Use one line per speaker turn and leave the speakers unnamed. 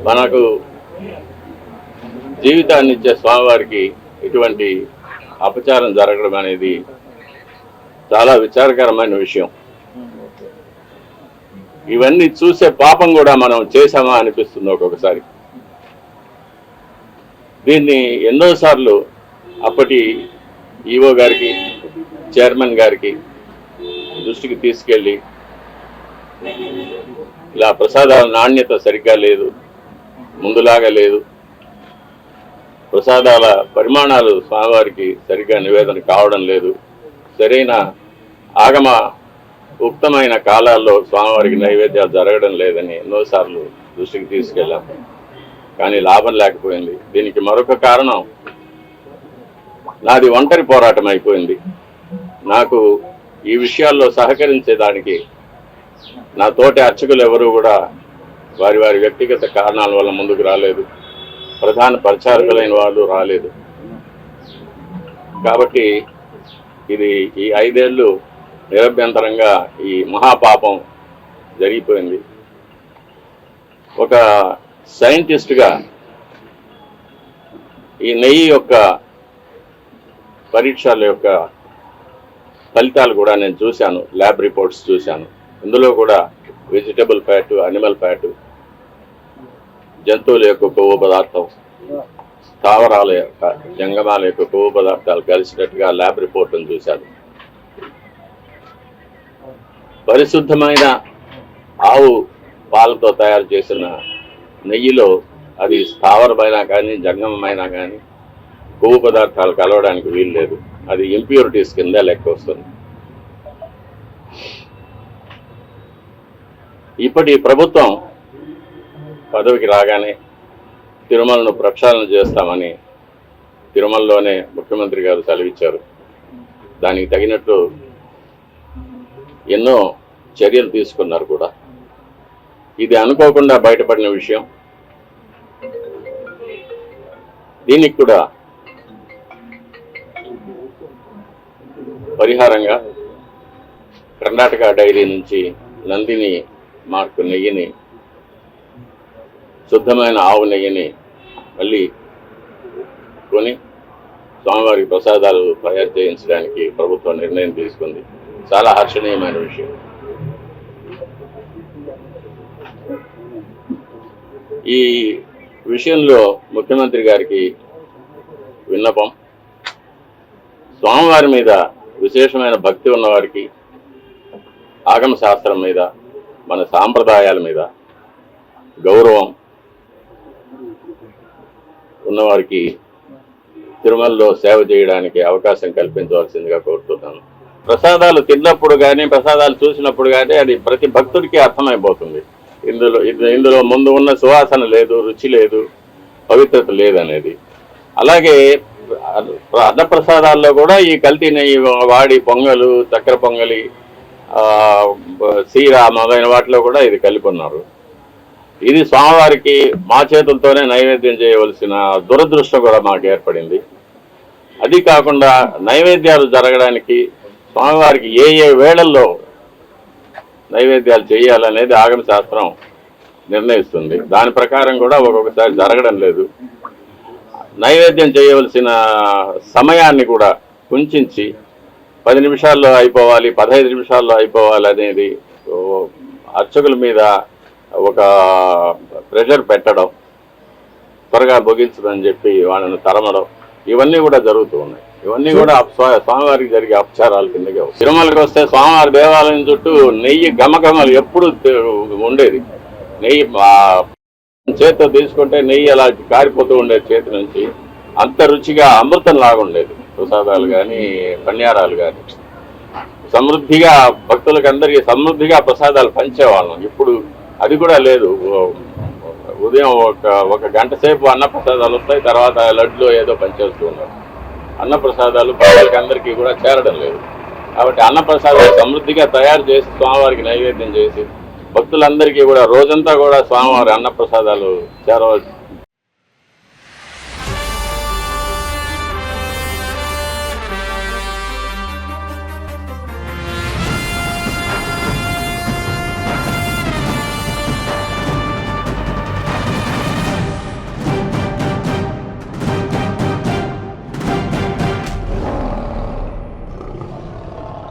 మనకు జీవితాన్ని ఇచ్చే స్వామివారికి ఇటువంటి అపచారం జరగడం అనేది చాలా విచారకరమైన విషయం. ఇవన్నీ చూసే పాపం కూడా మనం చేశామా అనిపిస్తుంది ఒక్కొక్కసారి. దీన్ని ఎన్నోసార్లు అప్పటి ఈఓ గారికి, చైర్మన్ గారికి దృష్టికి తీసుకెళ్ళి ఇలా ప్రసాదాల నాణ్యత సరిగ్గా లేదు, ముందులాగా లేదు, ప్రసాదాల పరిమాణాలు స్వామివారికి సరిగ్గా నివేదన కావడం లేదు, సరైన ఆగమ ఉక్తమైన కాలాల్లో స్వామివారికి నైవేద్యాలు జరగడం లేదని ఎన్నోసార్లు దృష్టికి తీసుకెళ్ళాం. కానీ లాభం లేకపోయింది. దీనికి మరొక కారణం నాది ఒంటరి పోరాటం అయిపోయింది. నాకు ఈ విషయాల్లో సహకరించేదానికి నా తోటి అర్చకులు ఎవరూ కూడా వారి వారి వ్యక్తిగత కారణాల వల్ల ముందుకు రాలేదు, ప్రధాన పరిచారకులైన వాళ్ళు రాలేదు. కాబట్టి ఇది ఈ 5 ఏళ్ళు నిరభ్యంతరంగా ఈ మహాపాపం జరిగిపోయింది. ఒక సైంటిస్ట్గా ఈ నెయ్యి యొక్క పరీక్షల యొక్క ఫలితాలు కూడా నేను చూశాను, ల్యాబ్ రిపోర్ట్స్ చూశాను. ఇందులో కూడా వెజిటబుల్ ఫ్యాటు, అనిమల్ ఫ్యాటు, జంతువుల యొక్క కొవ్వు పదార్థం, స్థావరాల యొక్క జంగమాల యొక్క కొవ్వు పదార్థాలు కలిసినట్టుగా ల్యాబ్ రిపోర్ట్ను చూశాను. పరిశుద్ధమైన ఆవు పాలతో తయారు చేసిన నెయ్యిలో అది స్థావరమైనా కానీ జంగమైనా కానీ కొవ్వు పదార్థాలు కలవడానికి వీలు లేదు. అది ఇంప్యూరిటీస్ కింద లెక్క వస్తుంది. ఇప్పటి ప్రభుత్వం పదవికి రాగానే తిరుమలను ప్రక్షాళన చేస్తామని తిరుమలలోనే ముఖ్యమంత్రి గారు సెలవిచ్చారు. దానికి తగినట్లు ఎన్నో చర్యలు తీసుకున్నారు కూడా. ఇది అనుకోకుండా బయటపడిన విషయం. దీనికి కూడా పరిహారంగా కర్ణాటక డైరీ నుంచి నందిని మార్కు నెయ్యిని, శుద్ధమైన ఆవు నెయ్యిని మళ్ళీ కొని స్వామివారికి ప్రసాదాలు తయారు చేయించడానికి ప్రభుత్వం నిర్ణయం తీసుకుంది. చాలా హర్షణీయమైన విషయం. ఈ విషయంలో ముఖ్యమంత్రి గారికి విన్నపం, స్వామివారి మీద విశేషమైన భక్తి ఉన్నవారికి, ఆగమ శాస్త్రం మీద, మన సాంప్రదాయాల మీద గౌరవం ఉన్నవారికి తిరుమలలో సేవ చేయడానికి అవకాశం కల్పించవలసిందిగా కోరుతున్నాను. ప్రసాదాలు తిన్నప్పుడు కానీ, ప్రసాదాలు చూసినప్పుడు కానీ అది ప్రతి భక్తుడికి అర్థమైపోతుంది. ఇందులో ముందు ఉన్న సువాసన లేదు, రుచి లేదు, పవిత్రత లేదనేది. అలాగే అన్నప్రసాదాల్లో కూడా ఈ కల్తీ నెయ్యి వాడి పొంగలు, చక్కెర పొంగలి, సీర మొదలైన వాటిలో కూడా ఇది కలిపి ఉన్నారు. ఇది స్వామివారికి మా చేతులతోనే నైవేద్యం చేయవలసిన దురదృష్టం కూడా మాకు ఏర్పడింది. అది కాకుండా నైవేద్యాలు జరగడానికి స్వామివారికి ఏ ఏ వేళల్లో నైవేద్యాలు చేయాలనేది ఆగమ శాస్త్రం నిర్ణయిస్తుంది. దాని ప్రకారం కూడా ఒక్కొక్కసారి జరగడం లేదు. నైవేద్యం చేయవలసిన సమయాన్ని కూడా కుంచి 10 నిమిషాల్లో అయిపోవాలి, 15 నిమిషాల్లో అయిపోవాలి అనేది అర్చకుల మీద ఒక ప్రెషర్ పెట్టడం, త్వరగా ముగించదని చెప్పి వాళ్ళని తరమడం, ఇవన్నీ కూడా జరుగుతూ ఉన్నాయి. ఇవన్నీ కూడా స్వామివారికి జరిగే అపచారాల కిందకే. తిరుమలకి వస్తే స్వామివారి దేవాలయం చుట్టూ నెయ్యి గమగమలు ఎప్పుడు ఉండేది. నెయ్యి చేతితో తీసుకుంటే నెయ్యి అలా కారిపోతూ ఉండేది చేతి నుంచి. అంత రుచిగా అమృతం లాగా ఉండేది ప్రసాదాలు కానీ, పన్యారాలు కానీ. సమృద్ధిగా భక్తులకు అందరికీ సమృద్ధిగా ప్రసాదాలు పంచేవాళ్ళం. ఇప్పుడు అది కూడా లేదు. ఉదయం ఒక గంట సేపు అన్నప్రసాదాలు వస్తాయి, తర్వాత లడ్లు ఏదో పంచేస్తూ ఉన్నారు. అన్నప్రసాదాలు భక్తులకి అందరికీ కూడా చేరడం లేదు. కాబట్టి అన్నప్రసాదాలు సమృద్ధిగా తయారు చేసి స్వామివారికి నైవేద్యం చేసి భక్తులందరికీ కూడా రోజంతా కూడా స్వామివారి అన్నప్రసాదాలు